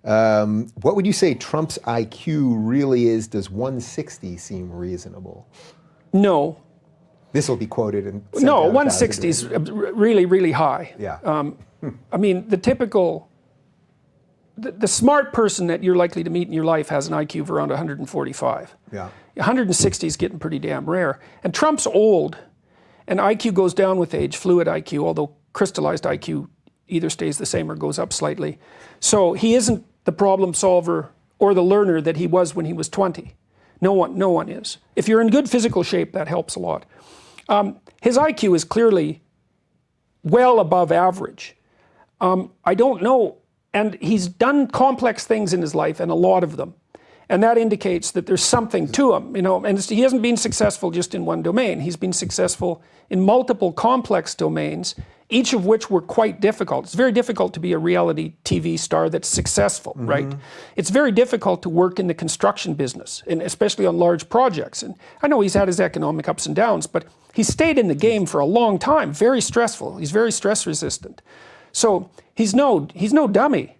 What would you say Trump's IQ really is? Does 160 seem reasonable? No. This will be quoted in... No, 160 is really, really high. Yeah. I mean, the smart person that you're likely to meet in your life has an IQ of around 145. Yeah. 160 is getting pretty damn rare. And Trump's old, and IQ goes down with age, fluid IQ, although crystallized IQ either stays the same or goes up slightly. So he isn't the problem solver or the learner that he was when he was 20. No one is. If you're in good physical shape, that helps a lot. His IQ is clearly well above average. I don't know, and he's done complex things in his life, and a lot of them. And that indicates that there's something to him, you know, and he hasn't been successful just in one domain. He's been successful in multiple complex domains, each of which were quite difficult. It's very difficult to be a reality TV star that's successful, right? It's very difficult to work in the construction business, and especially on large projects. And I know he's had his economic ups and downs, but he stayed in the game for a long time, very stressful. He's very stress resistant. So he's no dummy.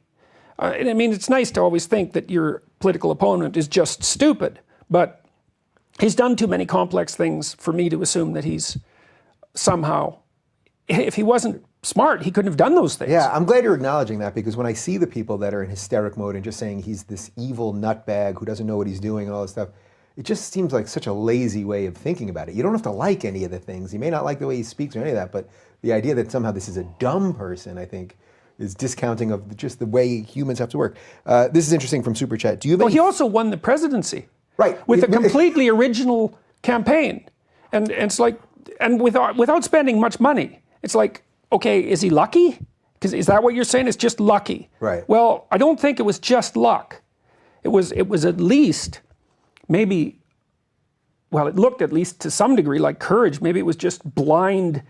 I mean, it's nice to always think that your political opponent is just stupid, but he's done too many complex things for me to assume that he's somehow, if he wasn't smart, he couldn't have done those things. Yeah, I'm glad you're acknowledging that, because when I see the people that are in hysteric mode and just saying he's this evil nutbag who doesn't know what he's doing and all this stuff, it just seems like such a lazy way of thinking about it. You don't have to like any of the things. You may not like the way he speaks or any of that, but the idea that somehow this is a dumb person, I think, is discounting of just the way humans have to work. This is interesting from Super Chat. Do you have Well, he also won the presidency. Right. With a completely original campaign. And it's like, and without spending much money. It's like, okay, is he lucky? Because is that what you're saying? It's just lucky. Right. Well, I don't think it was just luck. It was at least maybe, well, it looked at least to some degree like courage. Maybe it was just blind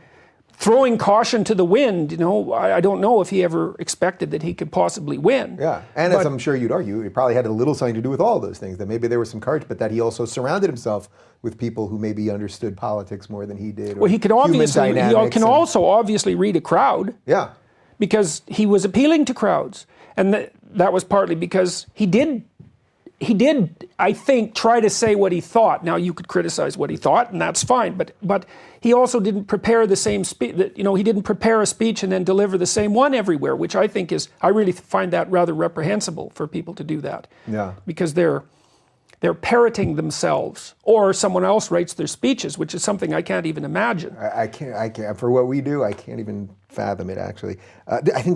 throwing caution to the wind. You know, I don't know if he ever expected that he could possibly win. Yeah, and as I'm sure you'd argue, it probably had a little something to do with all of those things, that maybe there was some courage, but that he also surrounded himself with people who maybe understood politics more than he did. Well, he could obviously, also obviously read a crowd. Yeah. Because he was appealing to crowds. And that was partly because he did, I think, try to say what he thought. Now, you could criticize what he thought, and that's fine, but he also didn't prepare the same speech. You know, he didn't prepare a speech and then deliver the same one everywhere, which I think is, I really find that rather reprehensible for people to do that. Yeah. Because they're parroting themselves, or someone else writes their speeches, which is something I can't even imagine. I can't, for what we do, I can't even fathom it, actually. I think this